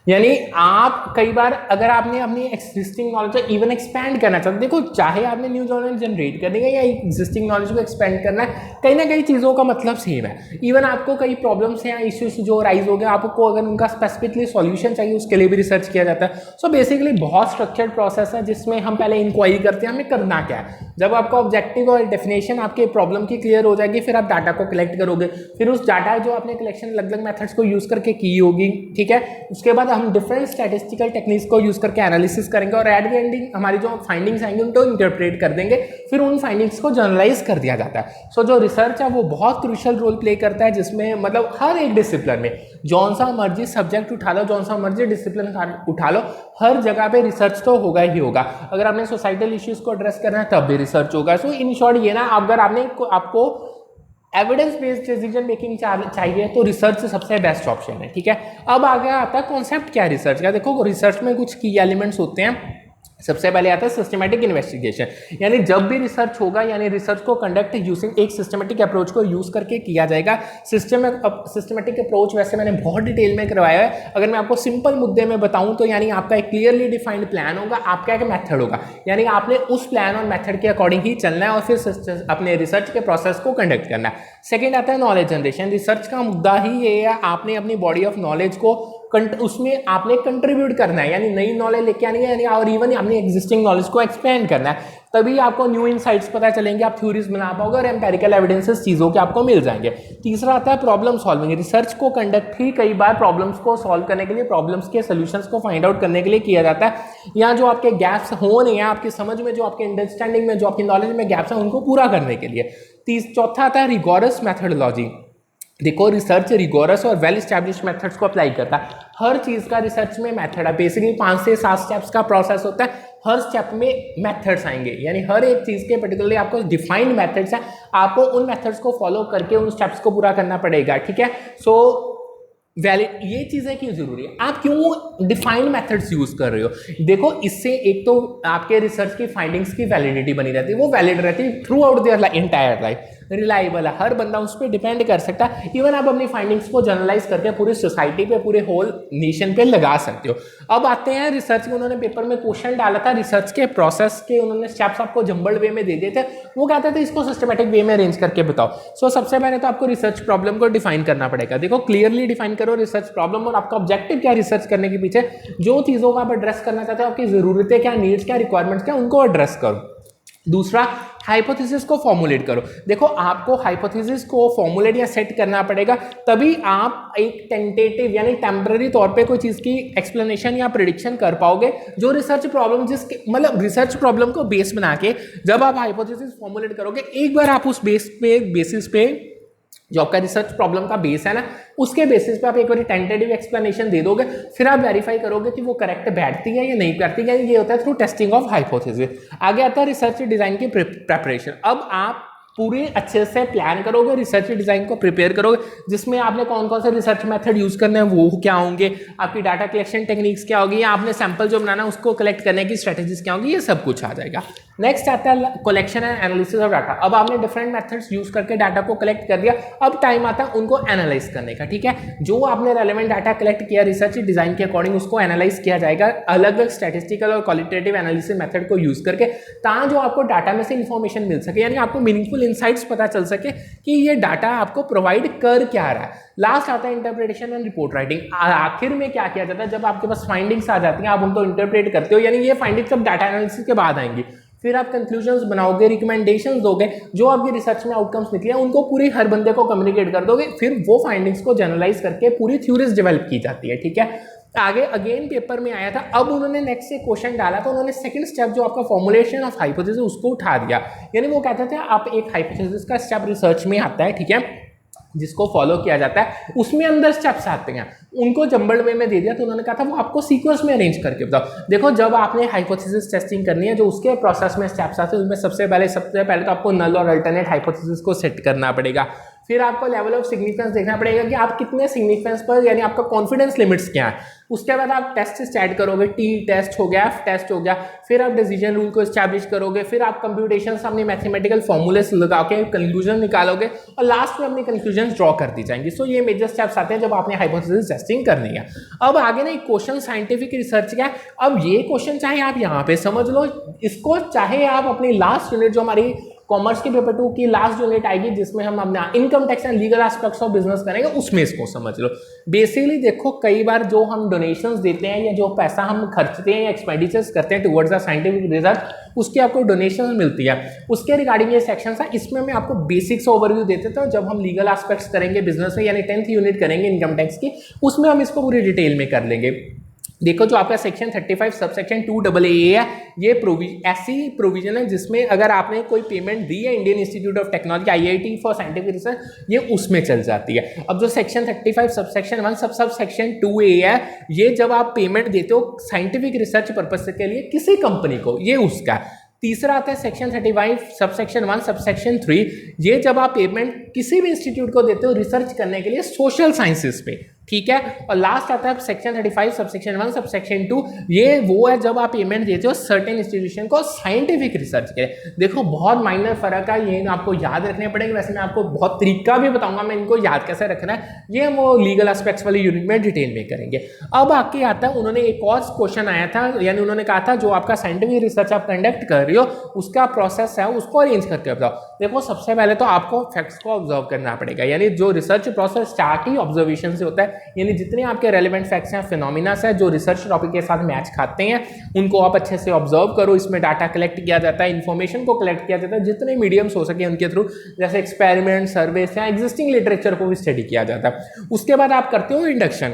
A: यानी आप कई बार अगर आपने अपनी एग्जिस्टिंग नॉलेज को इवन एक्सपेंड करना चाहते, देखो चाहे आपने न्यू नॉलेज जनरेट करनी है या एग्जिस्टिंग नॉलेज को एक्सपेंड करना है, कहीं ना कहीं चीज़ों का मतलब सेम है। इवन आपको कई प्रॉब्लम्स हैं, इश्यूज जो राइज हो गए, आपको अगर उनका स्पेसिफिकली सॉल्यूशन चाहिए उसके लिए भी रिसर्च किया जाता है। सो बेसिकली बहुत स्ट्रक्चर्ड प्रोसेस है जिसमें हम पहले इंक्वायरी करते हैं हमें करना क्या है। जब आपका ऑब्जेक्टिव और डेफिनेशन आपके प्रॉब्लम की क्लियर हो जाएगी, फिर आप डाटा को कलेक्ट करोगे, फिर उस डाटा जो आपने कलेक्शन अलग अलग मेथड्स को यूज़ करके की होगी, ठीक है, उसके बाद हम डिफरेंट स्टैटिस्टिकल टेक्निक्स को यूज करके एनालिसिस करेंगे और एट द एंडिंग हमारी जो फाइंडिंग्स आएंगे उनको इंटरप्रेट कर देंगे, फिर उन फाइंडिंग्स को जनरलाइज कर दिया जाता है। सो जो रिसर्च है वो बहुत क्रूशियल रोल प्ले करता है, जिसमें मतलब हर एक डिसिप्लिन में जौन सा मर्जी सब्जेक्ट उठा लो, जौन सा मर्जी डिसिप्लिन उठा लो, हर जगह पे रिसर्च तो होगा ही होगा। अगर आपने सोसाइटल इश्यूज को एड्रेस करना है तब भी रिसर्च होगा। सो इन शॉर्ट ये ना, अगर आपको एविडेंस बेस्ड डिसीजन मेकिंग चाहिए तो रिसर्च सबसे बेस्ट ऑप्शन है, ठीक है। अब आगे आता है कॉन्सेप्ट क्या रिसर्च का। देखो रिसर्च में कुछ की एलिमेंट्स होते हैं। सबसे पहले आता है सिस्टमेटिक इन्वेस्टिगेशन, यानी जब भी रिसर्च होगा, यानी रिसर्च को कंडक्ट यूजिंग एक सिस्टमेटिक अप्रोच को यूज करके किया जाएगा। सिस्टमेटिक अप्रोच वैसे मैंने बहुत डिटेल में करवाया है। अगर मैं आपको सिंपल मुद्दे में बताऊं तो यानी आपका एक क्लियरली डिफाइंड प्लान होगा, आपका एक मेथड होगा, यानी आपने उस प्लान और मेथड के अकॉर्डिंग ही चलना है और फिर अपने रिसर्च के प्रोसेस को कंडक्ट करना है। सेकेंड आता है नॉलेज जनरेशन। रिसर्च का मुद्दा ही ये है, आपने अपनी बॉडी ऑफ नॉलेज को उसमें आपने कंट्रीब्यूट करना है, यानी नई नॉलेज लेके आनी है, यानी और इवन अपनी एग्जिस्टिंग नॉलेज को एक्सपेंड करना है। तभी आपको न्यू इनसाइट्स पता चलेंगे, आप थ्योरीज बना पाओगे और एम्पेरिकल एविडेंसेस चीज़ों के आपको मिल जाएंगे। तीसरा आता है प्रॉब्लम सॉल्विंग। रिसर्च को कंडक्ट ही कई बार प्रॉब्लम्स को सॉल्व करने के लिए, प्रॉब्लम्स के सोल्यूशंस को फाइंड आउट करने के लिए किया जाता है। यहाँ जो आपके गैप्स हो नहीं है, आपकी समझ में, जो आपके अंडरस्टैंडिंग में, जो आपकी नॉलेज में गैप्स हैं, उनको पूरा करने के लिए। चौथा आता है रिगोरस मैथडोलॉजी। देखो रिसर्च रिगोरस और वेल एस्टैब्लिश्ड मेथड्स को अप्लाई करता है। हर चीज़ का रिसर्च में मेथड है, बेसिकली 5 से 7 स्टेप्स का प्रोसेस होता है। हर स्टेप में मेथड्स आएंगे, यानी हर एक चीज़ के पर्टिकुलरली आपको डिफाइंड मेथड्स हैं, आपको उन मेथड्स को फॉलो करके उन स्टेप्स को पूरा करना पड़ेगा, ठीक है। सो वैलिड ये चीज़ें क्यों जरूरी है, आप क्यों डिफाइंड मेथड्स यूज कर रहे हो? देखो इससे एक तो आपके रिसर्च की फाइंडिंग्स की वैलिडिटी बनी रहती है, वो वैलिड रहती है through out their entire life, reliable है, हर बंदा उस पर डिपेंड कर सकता है। इवन आप अपनी फाइंडिंग्स को जनरलाइज करके पूरी सोसाइटी पे, पूरे होल नेशन पे लगा सकते हो। अब आते हैं रिसर्च में, उन्होंने पेपर में क्वेश्चन डाला था रिसर्च के प्रोसेस के, उन्होंने स्टेप्स आपको जंबल्ड वे में दे दिए थे, वो कहते थे इसको सिस्टमेटिक वे में अरेंज करके बताओ। सो सबसे पहले तो आपको रिसर्च प्रॉब्लम को डिफाइन करना पड़ेगा। देखो क्लियरली डिफाइन करो रिसर्च प्रॉब्लम और आपका ऑब्जेक्टिव क्या है रिसर्च करने के पीछे, जो चीज़ों को आप एड्रेस करना चाहते हो, आपकी ज़रूरतें क्या, नीड्स क्या, रिक्वायरमेंट्स क्या, उनको एड्रेस करो। दूसरा, हाइपोथेसिस को फॉर्मुलेट करो। देखो आपको हाइपोथेसिस को फॉर्मुलेट या सेट करना पड़ेगा, तभी आप एक टेंटेटिव यानी टेम्पररी तौर पे कोई चीज़ की एक्सप्लेनेशन या प्रिडिक्शन कर पाओगे। जो रिसर्च प्रॉब्लम जिसके मतलब रिसर्च प्रॉब्लम को बेस बना के जब आप हाइपोथेसिस फॉर्मुलेट करोगे, एक बार आप उस बेसिस पे जो आपका रिसर्च प्रॉब्लम का बेस है ना, उसके बेसिस पे आप एक बार टेंटेटिव एक्सप्लेनेशन दे दोगे, फिर आप वेरीफाई करोगे कि वो करेक्ट बैठती है या नहीं बैठती है। ये होता है थ्रू टेस्टिंग ऑफ हाइपोथेसिस। आगे आता है रिसर्च डिजाइन की प्रेपरेशन। अब आप पूरे अच्छे से प्लान करोगे, रिसर्च डिजाइन को प्रिपेयर करोगे, जिसमें आपने कौन कौन से रिसर्च मेथड यूज करने हैं वो क्या होंगे, आपकी डाटा कलेक्शन टेक्निक्स क्या होगी, या आपने सैंपल जो बनाना है उसको कलेक्ट करने की स्ट्रेटेजीज क्या होंगी, ये सब कुछ आ जाएगा। नेक्स्ट आता है collection and analysis of data. अब आपने डिफरेंट मेथड्स यूज करके डाटा को कलेक्ट कर दिया, अब टाइम आता है उनको एनालाइज करने का, ठीक है। जो आपने रेलेवेंट डाटा कलेक्ट किया रिसर्च डिजाइन के अकॉर्डिंग, उसको एनालाइज किया जाएगा अलग अलग स्टैटिस्टिकल और क्वालिटेटिव एनालिसिस मेथड को यूज करके, ताकि जो आपको डाटा में से इंफॉर्मेशन मिल सके, यानी आपको मीनिंगफुल इनसाइट्स पता चल सके कि ये डाटा आपको प्रोवाइड कर क्या रहा है। लास्ट आता है इंटरप्रिटेशन एंड रिपोर्ट राइटिंग। आखिर में क्या किया जाता है, जब आपके पास फाइंडिंग्स आ जाती हैं, आप उनको इंटरप्रेट करते हो, यानी ये फाइंडिंग्स सब डाटा एनालिसिस के बाद आएंगी। फिर आप कंक्लूजन्स बनाओगे, रिकमेंडेशंस दोगे, जो आपकी रिसर्च में आउटकम्स निकले उनको पूरी हर बंदे को कम्युनिकेट कर दोगे। फिर वो फाइंडिंग्स को जनरलाइज करके पूरी थ्योरीज डेवलप की जाती है, ठीक है। आगे अगेन पेपर में आया था, अब उन्होंने नेक्स्ट से क्वेश्चन डाला तो उन्होंने सेकंड स्टेप जो आपका फॉर्मुलेशन ऑफ हाइपोथेसिस उसको उठा दिया। यानी वो कहते थे आप एक हाइपोथेसिस का स्टेप रिसर्च में आता है, ठीक है, जिसको फॉलो किया जाता है, उसमें अंदर स्टेप्स आते हैं, उनको जंबल्ड वे में दे दिया। तो उन्होंने कहा था वो आपको सीक्वेंस में अरेंज करके बताओ। देखो जब आपने हाइपोथेसिस टेस्टिंग करनी है, जो उसके प्रोसेस में स्टेप्स आते हैं, उसमें सबसे पहले तो आपको नल और अल्टरनेट हाइपोथेसिस को सेट करना पड़ेगा। फिर आपको लेवल ऑफ सिग्निफिकेंस देखना पड़ेगा कि आप कितने सिग्निफिकेंस पर, यानी आपका कॉन्फिडेंस लिमिट्स क्या है। उसके बाद आप टेस्ट स्टार्ट करोगे, टी टेस्ट हो गया, एफ टेस्ट हो गया, फिर आप डिसीजन रूल को एस्टैब्लिश करोगे, फिर आप कंप्यूटेशन अपनी मैथमेटिकल फॉर्मूलेस लगा के कंक्लूजन निकालोगे, और लास्ट में अपनी कंक्लूजन ड्रॉ कर दी जाएंगी। सो ये मेजर स्टेप्स आते हैं जब आपने हाइपोथेसिस टेस्टिंग करनी है। अब आगे ना एक क्वेश्चन साइंटिफिक रिसर्च का है। अब ये क्वेश्चन चाहे आप यहाँ पे समझ लो इसको, चाहे आप अपनी लास्ट यूनिट जो हमारी कॉमर्स के पेपर 2 की लास्ट यूनिट आएगी, जिसमें हम अपना income tax and legal aspects of business करेंगे, उसमें इसको समझ लो। बेसिकली देखो कई बार जो हम डोनेशंस देते हैं या जो पैसा हम खर्चते हैं या एक्सपेंडिचर्स करते हैं टुवर्ड्स द साइंटिफिक रिसर्च, उसकी आपको डोनेशन मिलती है, उसके रिगार्डिंग ये सेक्शन है। इसमें मैं आपको बेसिक्स ओवरव्यू देते थे। जब हम लीगल एस्पेक्ट्स करेंगे बिजनेस में, यानी 10th यूनिट करेंगे इनकम टैक्स की, उसमें हम इसको पूरी डिटेल में कर लेंगे। देखो जो आपका सेक्शन 35 सबसेक्शन 2AA है, ये ऐसी प्रोविजन है जिसमें अगर आपने कोई पेमेंट दी है Indian institute of technology IIT for scientific research, ये उसमें चल जाती है। अब जो सेक्शन 35 सबसेक्शन 1 सबसेक्शन 2A है, ये जब आप पेमेंट देते हो साइंटिफिक रिसर्च पर्पज के लिए किसी कंपनी को, ये उसका। तीसरा आता है सेक्शन 35 सबसेक्शन 1 सबसेक्शन 3, ये जब आप पेमेंट किसी भी इंस्टीट्यूट को देते हो रिसर्च करने के लिए सोशल साइंसेस पे, ठीक है। और लास्ट आता है सेक्शन 35 सबसेक्शन 1 सबसेक्शन 2, ये वो है जब आप पेमेंट देते हो सर्टेन इंस्टीट्यूशन को साइंटिफिक रिसर्च के। देखो बहुत माइनर फर्क है, ये आपको याद रखने पड़ेंगे। वैसे मैं आपको बहुत तरीका भी बताऊंगा मैं इनको याद कैसे रखना है, ये हम वो लीगल एस्पेक्ट्स वाली यूनिट में डिटेल में करेंगे। अब आके आता है, उन्होंने एक और क्वेश्चन आया था, यानी उन्होंने कहा था जो आपका साइंटिफिक रिसर्च आप कंडक्ट कर रही हो उसका प्रोसेस है उसको अरेंज करके बताओ। देखो सबसे पहले तो आपको फैक्ट्स को ऑब्जर्व करना पड़ेगा, यानी जो रिसर्च प्रोसेस स्टार्ट ही ऑब्जर्वेशन से होता है, यानी जितने आपके रेलेवेंट फैक्ट्स हैं, फिनोमिनास है जो रिसर्च टॉपिक के साथ मैच खाते हैं, उनको आप अच्छे से ऑब्जर्व करो। इसमें डाटा कलेक्ट किया जाता है, इन्फॉर्मेशन को कलेक्ट किया जाता है जितने मीडियम्स हो सके उनके थ्रू, जैसे एक्सपेरिमेंट, सर्वे या एग्जिस्टिंग लिटरेचर को भी स्टडी किया जाता है। उसके बाद आप करते हो इंडक्शन।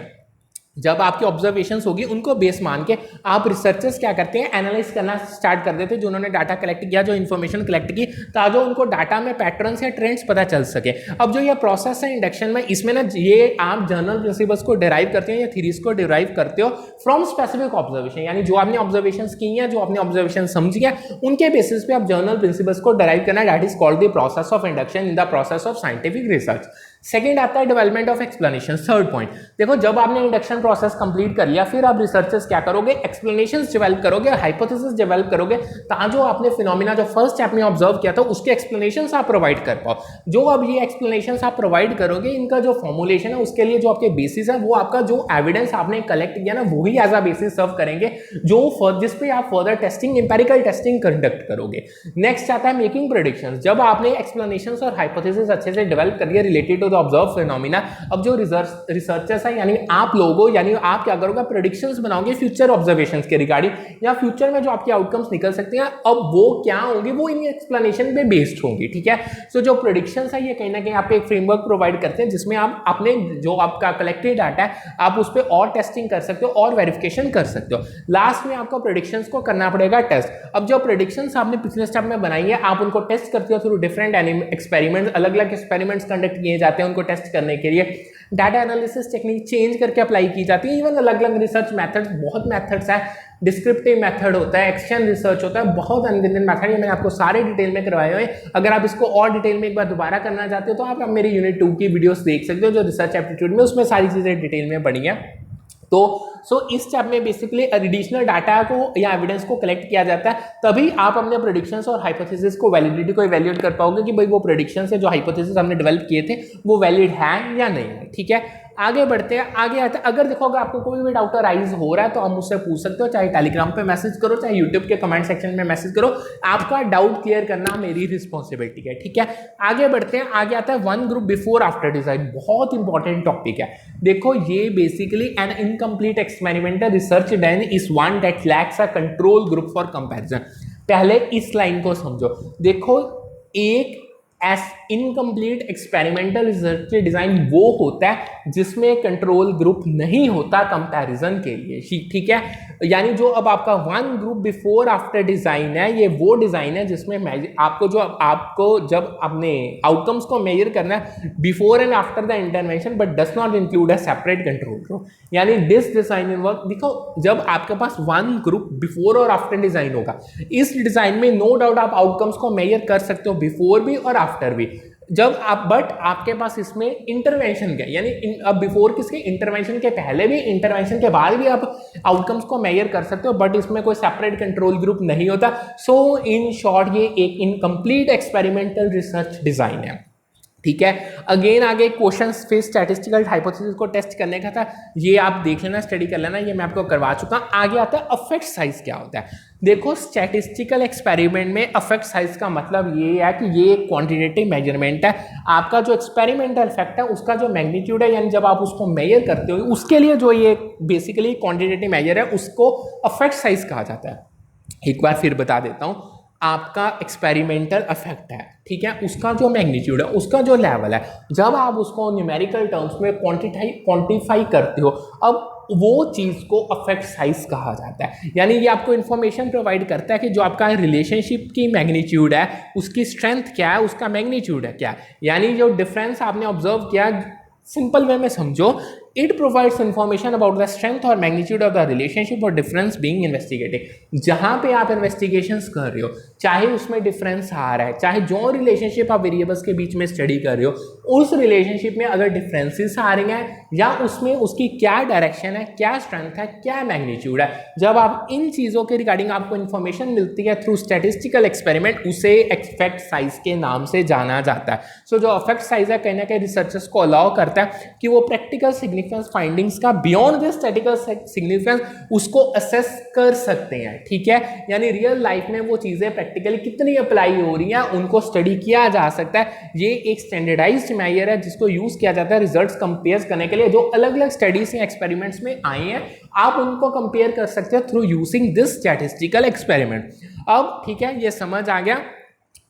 A: जब आपकी ऑब्जर्वेशंस होगी उनको बेस मान के आप रिसर्चर्स क्या करते हैं, एनालाइज करना स्टार्ट कर देते हैं, जो उन्होंने डाटा कलेक्ट किया, जो इन्फॉर्मेशन कलेक्ट की, ताकि उनको डाटा में पैटर्न्स या ट्रेंड्स पता चल सके। अब जो ये प्रोसेस है इंडक्शन में, इसमें ना ये आप जनरल प्रिंसिपल्स को डिराइव करते हैं या थीरीज को डिराइव करते हो फ्रॉम स्पेसिफिक ऑब्जर्वेशन, यानी जो आपने ऑब्जर्वेशन की है, जो आपने ऑब्जर्वेशन समझी है, उनके बेसिस पे आप जनरल प्रिंसिपल्स को डिराइव करना, that is called the process of induction in the process of scientific research. Second आता है development of explanation, third point. देखो जब आपने इंडक्शन प्रोसेस कंप्लीट कर लिया, फिर आप रिसर्चर्स क्या करोगे, एक्सप्लेनेशंस डेवलप करोगे, हाइपोथेसिस डेवलप करोगे, ताकि जो आपने फिनोमिना जो फर्स्ट स्टेप में ऑब्जर्व किया था उसके एक्सप्लेनेशंस आप प्रोवाइड कर पाओ। जो अब ये एक्सप्लेनेशंस आप प्रोवाइड करोगे, इनका जो फॉर्मुलेशन है उसके लिए जो आपके बेसिस है, वो आपका जो एविडेंस आपने कलेक्ट किया ना, वही एज अ बेसिस सर्व करेंगे, जो जिस पे आप further testing, empirical testing conduct करोगे। नेक्स्ट आता है मेकिंग प्रेडिक्शंस। जब आपने एक्सप्लेनेशंस और हाइपोथेसिस अच्छे से डेवलप कर लिया related to the observe phenomena, अब जो रिसर्चर्स है यानी आप लोगों, यानी आप क्या करोगे, प्रेडिक्शंस बनाओगे फ्यूचर ऑब्जर्वेशंस के रिगार्डिंग, या फ्यूचर में जो आपके आउटकम्स निकल सकते हैं, अब वो क्या होंगे, वो इन एक्सप्लेनेशन पे बेस्ड होंगी। ठीक है, सो जो प्रेडिक्शंस है ये कहीं ना कहीं आपको एक फ्रेमवर्क प्रोवाइड करते हैं, जिसमें आप अपने जो आपका कलेक्टेड डाटा है आप उस पर और टेस्टिंग कर सकते हो और वेरिफिकेशन कर सकते हो। लास्ट में आपको प्रेडिक्शंस को करना पड़ेगा टेस्ट। अब जो प्रेडिक्शंस आपने पिछले स्टेप में बनाई है, आप उनको टेस्ट करते हो थ्रू डिफरेंट एक्सपेरिमेंट्स, अलग अलग एक्सपेरिमेंट्स कंडक्ट किए जाते हैं उनको टेस्ट करने के लिए। डाटा एनालिसिस टेक्निक चेंज करके अप्लाई की जाती है। इवन अलग अलग रिसर्च मेथड्स, बहुत मेथड्स है, डिस्क्रिप्टिव मेथड होता है, एक्शन रिसर्च होता है, बहुत अनगिनत मेथड, ये मैंने आपको सारे डिटेल में करवाए हुए हैं। अगर आप इसको और डिटेल में एक बार दोबारा करना चाहते हो तो आप मेरी यूनिट 2 की वीडियोस देख सकते हो, जो रिसर्च एप्टीट्यूड में, उसमें सारी चीज़ें डिटेल में पढ़ी हैं। तो इस स्टेप में बेसिकली एडिशनल डाटा को या एविडेंस को कलेक्ट किया जाता है, तभी आप अपने प्रेडिक्शंस और हाइपोथेसिस को, वैलिडिटी को इवैल्यूएट कर पाओगे कि भाई वो प्रेडिक्शंस है, जो हाइपोथेसिस हमने डेवलप किए थे, वो वैलिड है या नहीं है। ठीक है, आगे बढ़ते हैं। आगे आते हैं, अगर देखो अगर आपको कोई भी डाउट राइज हो रहा है तो आप मुझसे पूछ सकते हो, चाहे टेलीग्राम पे मैसेज करो, चाहे यूट्यूब के कमेंट सेक्शन में मैसेज करो। आपका डाउट क्लियर करना मेरी रिस्पॉन्सिबिलिटी है। ठीक है, आगे बढ़ते हैं। आगे आता है one group before after design, बहुत इंपॉर्टेंट टॉपिक है। देखो ये basically N incomplete experimental research done is one that lakhs a control group for comparison. पहले इस लाइन को समझो। देखो एक S incomplete experimental research design वो होता है जिसमें कंट्रोल ग्रुप नहीं होता कंपैरिजन के लिए। ठीक है, यानी जो अब आपका one group before after design है, ये वो डिजाइन है जिसमें आपको जब अपने आउटकम्स को मेजर करना है before and after the intervention, but does not include a separate control group. यानी दिस डिजाइन इन वर्क, देखो जब आपके पास वन ग्रुप बिफोर और आफ्टर डिजाइन होगा, इस डिजाइन में नो डाउट आप आउटकम्स को मेजर कर सकते हो बिफोर भी और आफ्टर भी। जब आप बट आपके पास इसमें इंटरवेंशन क्या, यानी अब बिफोर किसके, इंटरवेंशन के पहले भी, इंटरवेंशन के बाद भी आप आउटकम्स को मेजर कर सकते हो, बट इसमें कोई सेपरेट कंट्रोल ग्रुप नहीं होता। सो इन शॉर्ट ये एक इनकम्प्लीट एक्सपेरिमेंटल रिसर्च डिजाइन है। ठीक है, अगेन आगे क्वेश्चन फिर स्टैटिस्टिकल हाइपोथेसिस को टेस्ट करने का था, ये आप देख लेना, स्टडी कर लेना, ये मैं आपको करवा चुका। आगे आता है अफेक्ट साइज क्या होता है। देखो स्टैटिस्टिकल एक्सपेरिमेंट में अफेक्ट साइज का मतलब ये है कि ये एक क्वांटिटेटिव मेजरमेंट है। आपका जो एक्सपेरिमेंटल इफेक्ट है उसका जो मैग्नीट्यूड है, यानी जब आप उसको मेजर करते हो, उसके लिए जो ये बेसिकली क्वांटिटेटिव मेजर है उसको अफेक्ट साइज कहा जाता है। एक बार फिर बता देता हूँ, आपका एक्सपेरिमेंटल इफेक्ट है, ठीक है, उसका जो मैग्नीट्यूड है, उसका जो लेवल है, जब आप उसको न्यूमेरिकल टर्म्स में क्वांटिफाई करते हो, अब वो चीज़ को अफेक्ट साइज कहा जाता है। यानी ये आपको इन्फॉर्मेशन प्रोवाइड करता है कि जो आपका रिलेशनशिप की मैग्नीट्यूड है, उसकी स्ट्रेंथ क्या है, उसका मैग्नीट्यूड है क्या। यानी जो डिफरेंस आपने ऑब्जर्व किया, सिंपल वे में समझो, it provides information about the strength और मैग्नीट्यूड ऑफ द रिलेशनशिप और डिफरेंस बीइंग इन्वेस्टिगेटेड। जहां पे आप इन्वेस्टिगेशंस कर रहे हो, चाहे उसमें डिफरेंस आ रहा है, चाहे जो रिलेशनशिप आप वेरिएबल्स के बीच में स्टडी कर रहे हो, उस रिलेशनशिप में अगर डिफरेंसेस आ रहे हैं या उसमें उसकी क्या डायरेक्शन है, क्या स्ट्रेंथ है, क्या मैग्नीट्यूड है, जब आप इन चीज़ों के रिगार्डिंग आपको इन्फॉर्मेशन मिलती है थ्रू स्टैटिस्टिकल एक्सपेरिमेंट, उसे इफेक्ट साइज के नाम से जाना जाता है। सो जो इफेक्ट साइज है कहीं ना कहीं रिसर्चर्स को अलाउ करता है कि वो प्रैक्टिकल सिग्निफिकेंस फाइंडिंग्स का बियॉन्ड द स्टैटिस्टिकल सिग्निफिकेंस उसको असेस कर सकते हैं। ठीक है, यानी रियल लाइफ में वो चीज़ें प्रैक्टिकली कितनी अप्लाई हो रही हैं उनको स्टडी किया जा सकता है। ये एक स्टैंडर्डाइज्ड मेजर है जिसको यूज किया जाता है रिजल्ट्स कंपेयर करने के लिए। जो अलग अलग स्टडीज या एक्सपेरिमेंट्स में आए हैं, आप उनको कंपेयर कर सकते हो through using this statistical experiment. अब ठीक है, ये समझ आ गया।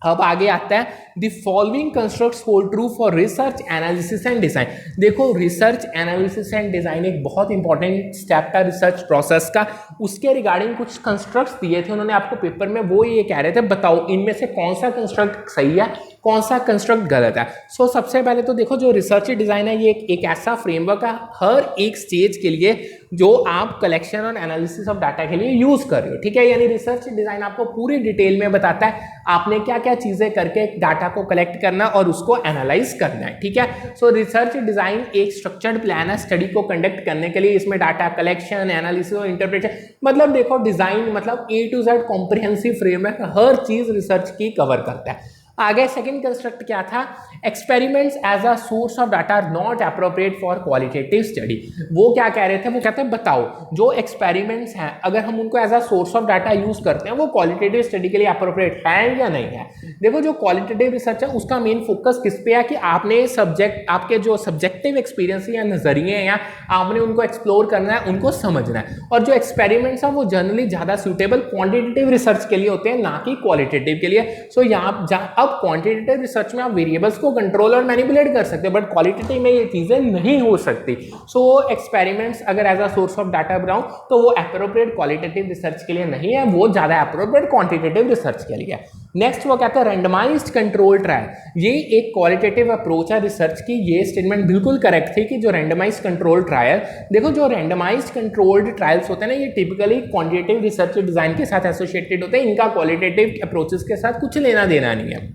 A: अब आगे आता है the following constructs hold true for research analysis and design. देखो रिसर्च एनालिसिस एंड डिजाइन एक बहुत इंपॉर्टेंट स्टेप था रिसर्च प्रोसेस का, उसके रिगार्डिंग कुछ कंस्ट्रक्ट्स दिए थे उन्होंने आपको पेपर में, वो ये कह रहे थे बताओ इनमें से कौन सा कंस्ट्रक्ट सही है कौन सा कंस्ट्रक्ट गलत है। सो सबसे पहले तो देखो जो रिसर्च डिजाइन है ये एक ऐसा फ्रेमवर्क है हर एक स्टेज के लिए जो आप कलेक्शन और एनालिसिस ऑफ डाटा के लिए यूज कर रहे हो, ठीक है। यानी रिसर्च डिजाइन आपको पूरी डिटेल में बताता है आपने क्या क्या चीजें करके डाटा को कलेक्ट करना और उसको एनालाइज करना है, ठीक है। सो रिसर्च डिजाइन एक स्ट्रक्चर्ड प्लान है स्टडी को कंडक्ट करने के लिए, इसमें डाटा कलेक्शन एनालिसिस और इंटरप्रिटेशन, मतलब देखो डिजाइन मतलब A to Z comprehensive framework हर चीज रिसर्च की कवर करता है। आगे सेकंड कंस्ट्रक्ट क्या था, experiments as a source of data are not appropriate for qualitative study. वो क्या कह रहे थे, वो कहते हैं बताओ जो एक्सपेरिमेंट्स हैं अगर हम उनको as a source of data use करते हैं वो क्वालिटेटिव स्टडी के लिए अप्रोप्रिएट है या नहीं है। देखो जो क्वालिटेटिव रिसर्च है उसका मेन फोकस किस पे है कि आपने सब्जेक्ट आपके जो सब्जेक्टिव एक्सपीरियंस या नजरिए हैं या आपने उनको एक्सप्लोर करना है उनको समझना है, और जो एक्सपेरिमेंट्स है वो जनरली ज्यादा सुटेबल क्वांटिटेटिव रिसर्च के लिए होते हैं ना कि क्वालिटेटिव के लिए। सो यहाँ क्वांटिटेटिव रिसर्च में आप वेरिएबल्स को कंट्रोल और मैनिपुलेट कर सकते हो, बट क्वालिटेटिव में ये चीजें नहीं हो सकती। सो एक्सपेरिमेंट्स अगर as a source of data बनाऊं तो वो एप्रोप्रिएट क्वालिटेटिव रिसर्च के लिए नहीं है, वो ज्यादा एप्रोप्रिएट क्वांटिटेटिव रिसर्च के लिए। नेक्स्ट वो कहता है रैंडमाइज्ड कंट्रोल ट्रायल, ये एक क्वालिटेटिव अप्रोच है रिसर्च की। ये स्टेटमेंट बिल्कुल करेक्ट थी कि जो रैंडमाइज्ड कंट्रोल ट्रायल, देखो जो रैंडमाइज्ड कंट्रोल्ड ट्रायल्स होते हैं ना ये टिपिकली क्वांटिटेटिव रिसर्च डिजाइन के साथ एसोसिएटेड होते हैं, इनका क्वालिटेटिव अप्रोचेस के साथ कुछ लेना देना नहीं है।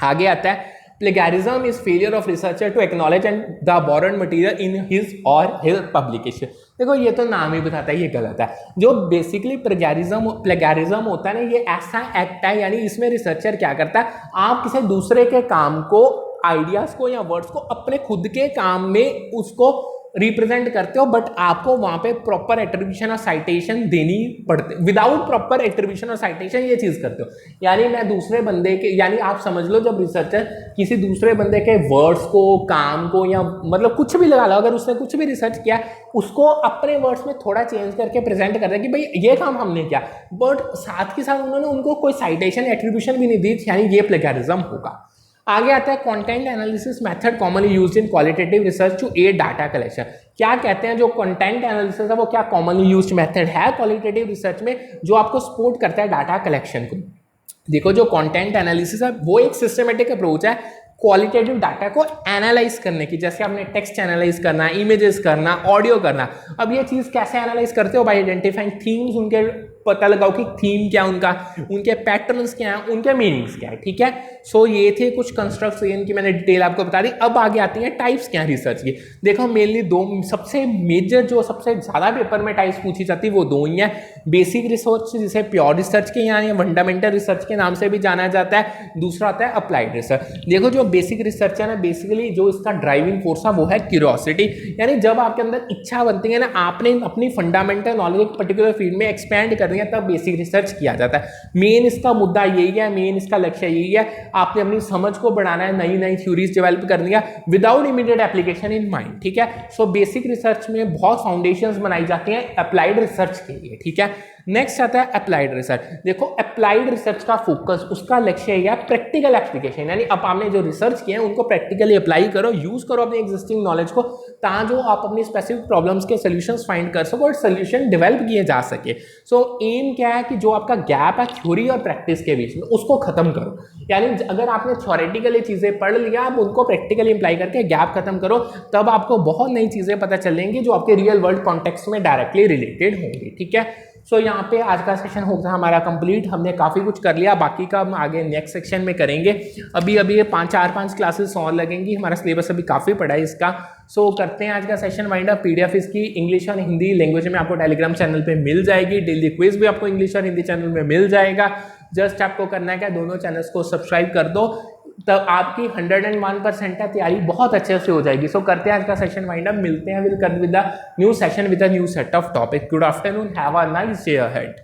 A: आगे आता है plagiarism is failure of researcher to acknowledge and the borrowed material in his or his publication. देखो ये तो नाम ही बताता है ये गलत है। जो बेसिकली प्लेगैरिज्म होता है ना ये ऐसा एक्ट है, यानी इसमें रिसर्चर क्या करता है आप किसी दूसरे के काम को आइडियाज को या वर्ड्स को अपने खुद के काम में उसको रिप्रेजेंट करते हो, बट आपको वहां पे प्रॉपर एट्रीब्यूशन और साइटेशन देनी पड़ती, विदाउट प्रॉपर एट्रीब्यूशन और साइटेशन ये चीज करते हो। यानी मैं दूसरे बंदे के, यानी आप समझ लो जब रिसर्चर किसी दूसरे बंदे के वर्ड्स को काम को या मतलब कुछ भी लगा लो, अगर उसने कुछ भी रिसर्च किया उसको अपने वर्ड्स में थोड़ा चेंज करके प्रेजेंट कर दे कि भाई ये काम हमने किया, बट साथ के साथ उन्होंने उनको कोई साइटेशन एट्रीब्यूशन भी नहीं दी, यानी ये प्लेगैरिज्म होगा। आगे आता है content analysis method commonly used in qualitative research to aid data collection. क्या कहते हैं जो कंटेंट एनालिसिस है वो क्या कॉमनली यूज्ड मेथड है क्वालिटेटिव रिसर्च में जो आपको सपोर्ट करता है डाटा कलेक्शन को। देखो जो कंटेंट एनालिसिस है वो एक सिस्टमेटिक अप्रोच है क्वालिटेटिव डाटा को एनालाइज करने की, जैसे आपने टेक्स्ट एनालाइज करना, इमेजेस करना, ऑडियो करना। अब ये चीज़ कैसे एनालाइज करते हो, बाय आइडेंटिफाइंग थीम्स, उनके पता लगाओ कि थीम क्या उनका, उनके पैटर्न्स क्या हैं, उनके मीनिंग्स क्या है, ठीक है। सो ये थे कुछ कंस्ट्रक्ट्स इनकी मैंने डिटेल आपको बता दी। अब आगे आती हैं टाइप्स क्या है रिसर्च की। देखो मेनली दो सबसे मेजर जो सबसे ज़्यादा पेपर में टाइप्स पूछी जाती है वो दो ही हैं, बेसिक रिसर्च जिसे प्योर रिसर्च के यानी फंडामेंटल रिसर्च के नाम से भी जाना जाता है, दूसरा आता है अप्लाइड रिसर्च। देखो जो बेसिक रिसर्च है ना बेसिकली जो इसका ड्राइविंग फोर्स है वो है क्यूरियोसिटी, यानी जब आपके अंदर इच्छा बनती है ना आपने अपनी फंडामेंटल नॉलेज एक पर्टिकुलर फील्ड में एक्सपैंड करनी है तब बेसिक रिसर्च किया जाता है। मेन इसका मुद्दा यही है, मेन इसका लक्ष्य यही है, आपने अपनी समझ को बढ़ाना है, नई नई थ्योरीज डेवलप करनी है without immediate application in mind, ठीक है। सो बेसिक रिसर्च में बहुत फाउंडेशंस बनाई जाती हैं अप्लाइड रिसर्च के लिए, ठीक है। नेक्स्ट आता है अप्लाइड रिसर्च। देखो अप्लाइड रिसर्च का फोकस उसका लक्ष्य है प्रैक्टिकल एप्लीकेशन, यानी अब आपने जो रिसर्च किए हैं उनको प्रैक्टिकली अप्लाई करो, यूज करो अपने एग्जिस्टिंग नॉलेज को ताकि आप अपनी स्पेसिफिक प्रॉब्लम्स के सॉल्यूशंस फाइंड कर सको और सॉल्यूशन डेवलप किए जा सके। सो एम क्या है कि जो आपका गैप है थ्योरी और प्रैक्टिस के बीच में उसको खत्म करो, यानी अगर आपने थ्योरेटिकली चीजें पढ़ लिया आप उनको प्रैक्टिकली अप्लाई करके गैप खत्म करो, तब आपको बहुत नई चीजें पता चलेंगी जो आपके रियल वर्ल्ड कॉन्टेक्स्ट में डायरेक्टली रिलेटेड होंगी, ठीक है। सो यहाँ पे आज का सेशन होगा हमारा कंप्लीट, हमने काफ़ी कुछ कर लिया, बाकी का हम आगे नेक्स्ट सेक्शन में करेंगे। अभी ये 5 क्लासेस और लगेंगी, हमारा सिलेबस अभी काफ़ी पड़ा है इसका। सो करते हैं आज का सेशन वाइंड अप। PDF इसकी इंग्लिश और हिंदी लैंग्वेज में आपको टेलीग्राम चैनल पे मिल जाएगी, डेली क्विज भी आपको इंग्लिश और हिंदी चैनल में मिल जाएगा। जस्ट आपको करना है क्या, दोनों चैनल्स को सब्सक्राइब कर दो, तब आपकी 101% तैयारी बहुत अच्छे से हो जाएगी। सो करते हैं आज का सेशन वाइंड अप, मिलते हैं with new session with a new set of topic. Good afternoon, have a nice day ahead.